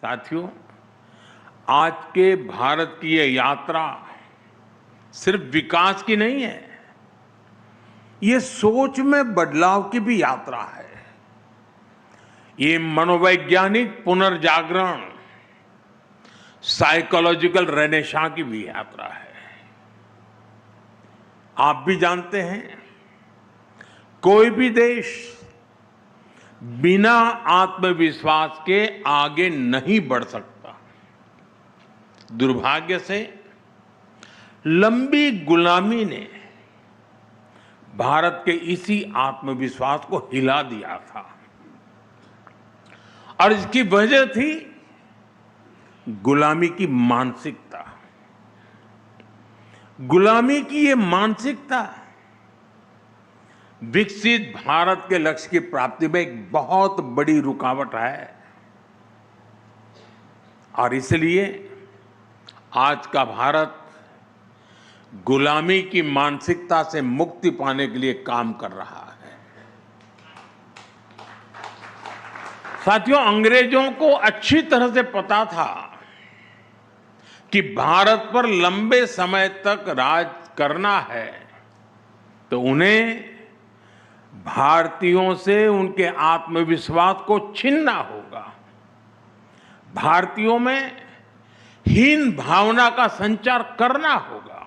साथियों, आज के भारत की ये यात्रा सिर्फ विकास की नहीं है, ये सोच में बदलाव की भी यात्रा है। ये मनोवैज्ञानिक पुनर्जागरण, साइकोलॉजिकल रेनेसां की भी यात्रा है। आप भी जानते हैं, कोई भी देश बिना आत्मविश्वास के आगे नहीं बढ़ सकता। दुर्भाग्य से लंबी गुलामी ने भारत के इसी आत्मविश्वास को हिला दिया था और इसकी वजह थी गुलामी की मानसिकता। गुलामी की ये मानसिकता विकसित भारत के लक्ष्य की प्राप्ति में एक बहुत बड़ी रुकावट है और इसलिए आज का भारत गुलामी की मानसिकता से मुक्ति पाने के लिए काम कर रहा है। साथियों, अंग्रेजों को अच्छी तरह से पता था कि भारत पर लंबे समय तक राज करना है तो उन्हें भारतीयों से उनके आत्मविश्वास को छीनना होगा। भारतीयों में हीन भावना का संचार करना होगा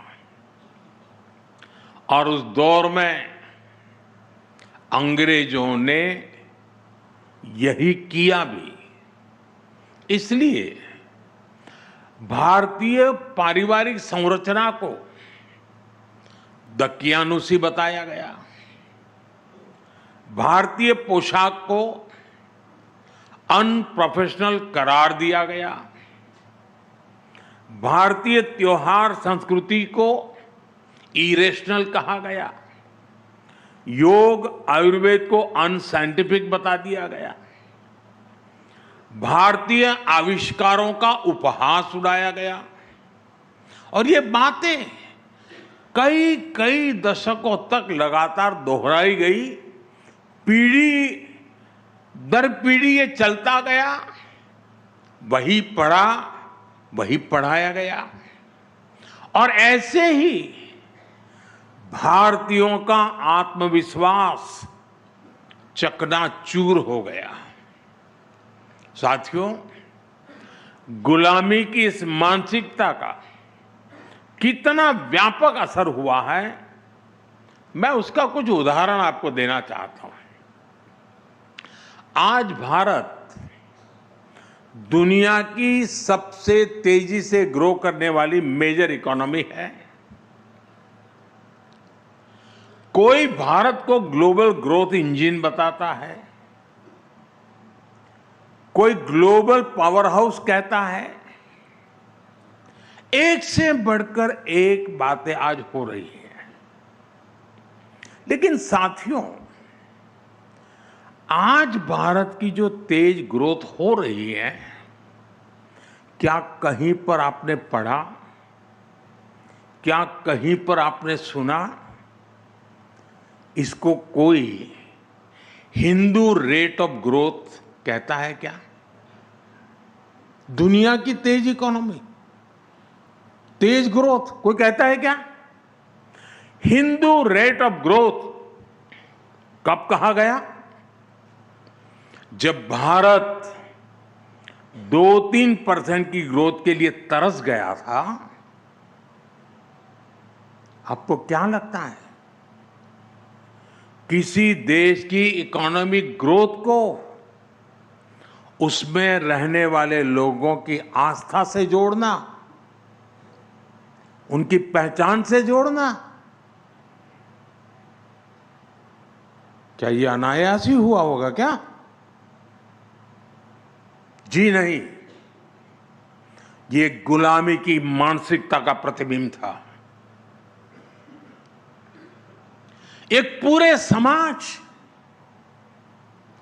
और उस दौर में अंग्रेजों ने यही किया भी। इसलिए भारतीय पारिवारिक संरचना को दकियानुसी बताया गया, भारतीय पोशाक को अनप्रोफेशनल करार दिया गया, भारतीय त्योहार संस्कृति को इरेशनल कहा गया, योग आयुर्वेद को अनसाइंटिफिक बता दिया गया, भारतीय आविष्कारों का उपहास उड़ाया गया और ये बातें कई कई दशकों तक लगातार दोहराई गई। पीढ़ी दर पीढ़ी ये चलता गया, वही पढ़ा वही पढ़ाया गया और ऐसे ही भारतीयों का आत्मविश्वास चकनाचूर हो गया। साथियों, गुलामी की इस मानसिकता का कितना व्यापक असर हुआ है, मैं उसका कुछ उदाहरण आपको देना चाहता हूं। आज भारत दुनिया की सबसे तेजी से ग्रो करने वाली मेजर इकोनॉमी है। कोई भारत को ग्लोबल ग्रोथ इंजन बताता है, कोई ग्लोबल पावर हाउस कहता है। एक से बढ़कर एक बातें आज हो रही हैं। लेकिन साथियों, आज भारत की जो तेज ग्रोथ हो रही है, क्या कहीं पर आपने पढ़ा, क्या कहीं पर आपने सुना, इसको कोई हिंदू रेट ऑफ ग्रोथ कहता है क्या? दुनिया की तेज इकोनॉमी, तेज ग्रोथ कोई कहता है क्या? हिंदू रेट ऑफ ग्रोथ कब कहा गया? जब भारत 2-3% की ग्रोथ के लिए तरस गया था। आपको क्या लगता है, किसी देश की इकोनॉमिक ग्रोथ को उसमें रहने वाले लोगों की आस्था से जोड़ना, उनकी पहचान से जोड़ना, क्या ये अनायास ही हुआ होगा क्या? जी नहीं, ये गुलामी की मानसिकता का प्रतिबिंब था। एक पूरे समाज,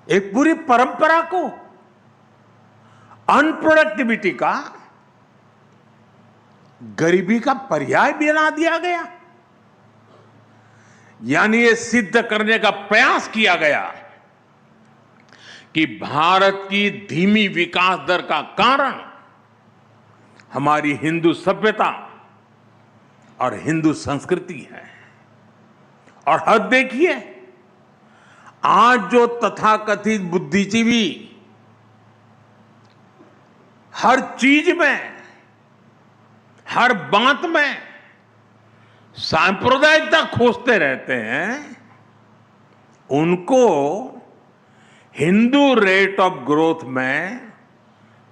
एक पूरी परंपरा को अनप्रोडक्टिविटी का, गरीबी का पर्याय बना दिया गया। यानी ये सिद्ध करने का प्रयास किया गया कि भारत की धीमी विकास दर का कारण हमारी हिंदू सभ्यता और हिंदू संस्कृति है। और हद देखिए, आज जो तथाकथित बुद्धिजीवी हर चीज में, हर बात में सांप्रदायिकता खोजते रहते हैं, उनको हिंदू रेट ऑफ ग्रोथ में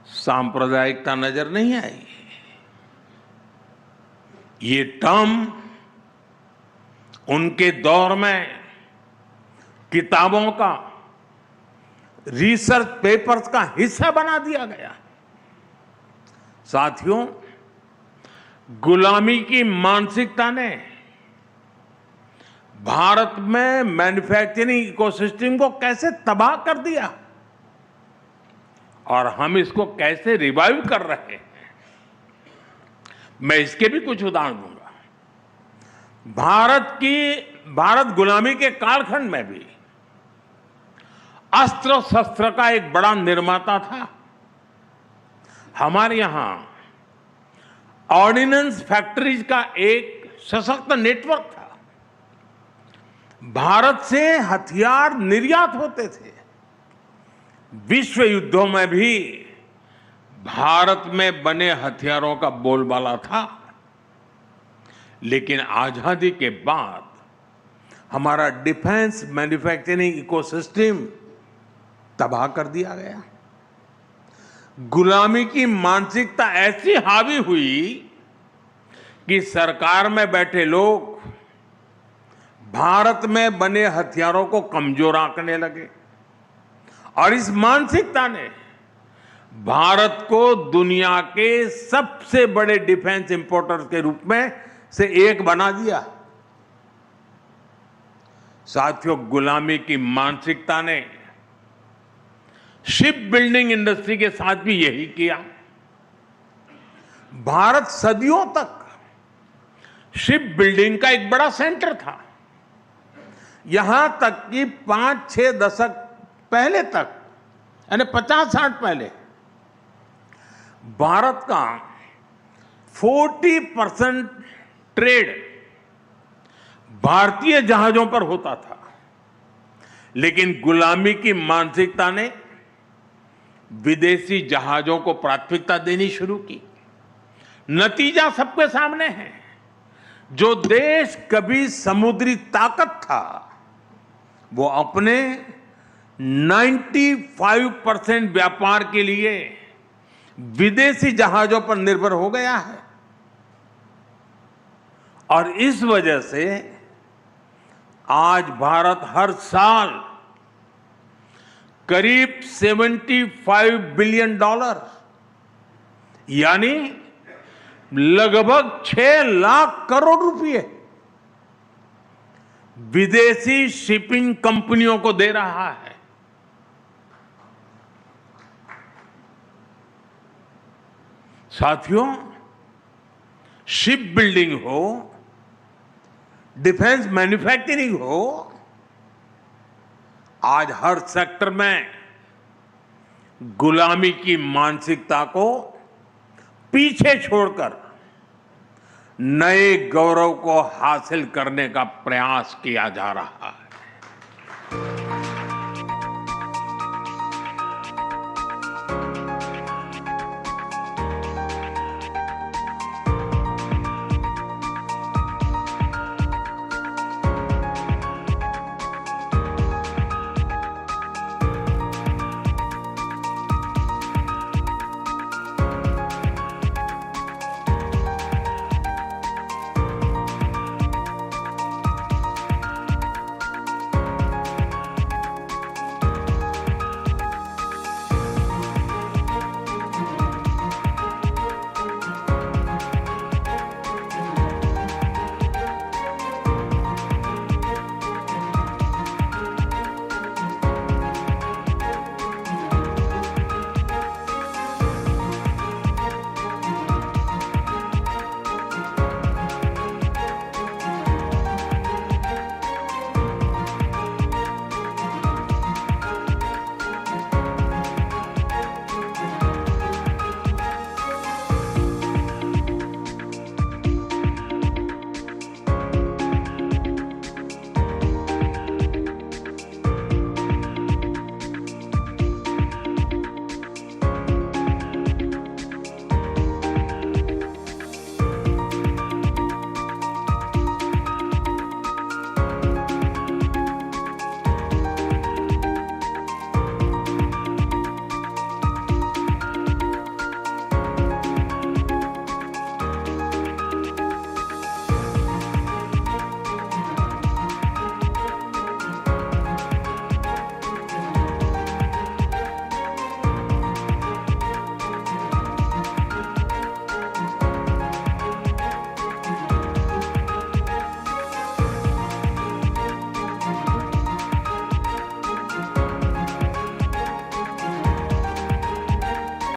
सांप्रदायिकता नजर नहीं आई। ये टर्म उनके दौर में किताबों का, रिसर्च पेपर्स का हिस्सा बना दिया गया। साथियों, गुलामी की मानसिकता ने भारत में मैन्युफैक्चरिंग इकोसिस्टम को कैसे तबाह कर दिया और हम इसको कैसे रिवाइव कर रहे हैं, मैं इसके भी कुछ उदाहरण दूंगा। भारत गुलामी के कालखंड में भी अस्त्र शस्त्र का एक बड़ा निर्माता था। हमारे यहां ऑर्डिनेंस फैक्ट्रीज का एक सशक्त नेटवर्क था। भारत से हथियार निर्यात होते थे। विश्व युद्धों में भी भारत में बने हथियारों का बोलबाला था। लेकिन आजादी के बाद हमारा डिफेंस मैन्युफैक्चरिंग इकोसिस्टम तबाह कर दिया गया। गुलामी की मानसिकता ऐसी हावी हुई कि सरकार में बैठे लोग भारत में बने हथियारों को कमजोर आंकने लगे और इस मानसिकता ने भारत को दुनिया के सबसे बड़े डिफेंस इंपोर्टर के रूप में से एक बना दिया। साथियों, गुलामी की मानसिकता ने शिप बिल्डिंग इंडस्ट्री के साथ भी यही किया। भारत सदियों तक शिप बिल्डिंग का एक बड़ा सेंटर था। यहां तक कि 5-6 दशक पहले तक, यानी 50-60 पहले, भारत का 40% ट्रेड भारतीय जहाजों पर होता था। लेकिन गुलामी की मानसिकता ने विदेशी जहाजों को प्राथमिकता देनी शुरू की। नतीजा सबके सामने है। जो देश कभी समुद्री ताकत था, वो अपने 95% व्यापार के लिए विदेशी जहाजों पर निर्भर हो गया है। और इस वजह से आज भारत हर साल करीब $75 बिलियन, यानी लगभग 6 लाख करोड़ रुपए विदेशी शिपिंग कंपनियों को दे रहा है। साथियों, शिप बिल्डिंग हो, डिफेंस मैन्युफैक्चरिंग हो, आज हर सेक्टर में गुलामी की मानसिकता को पीछे छोड़कर नए गौरव को हासिल करने का प्रयास किया जा रहा है।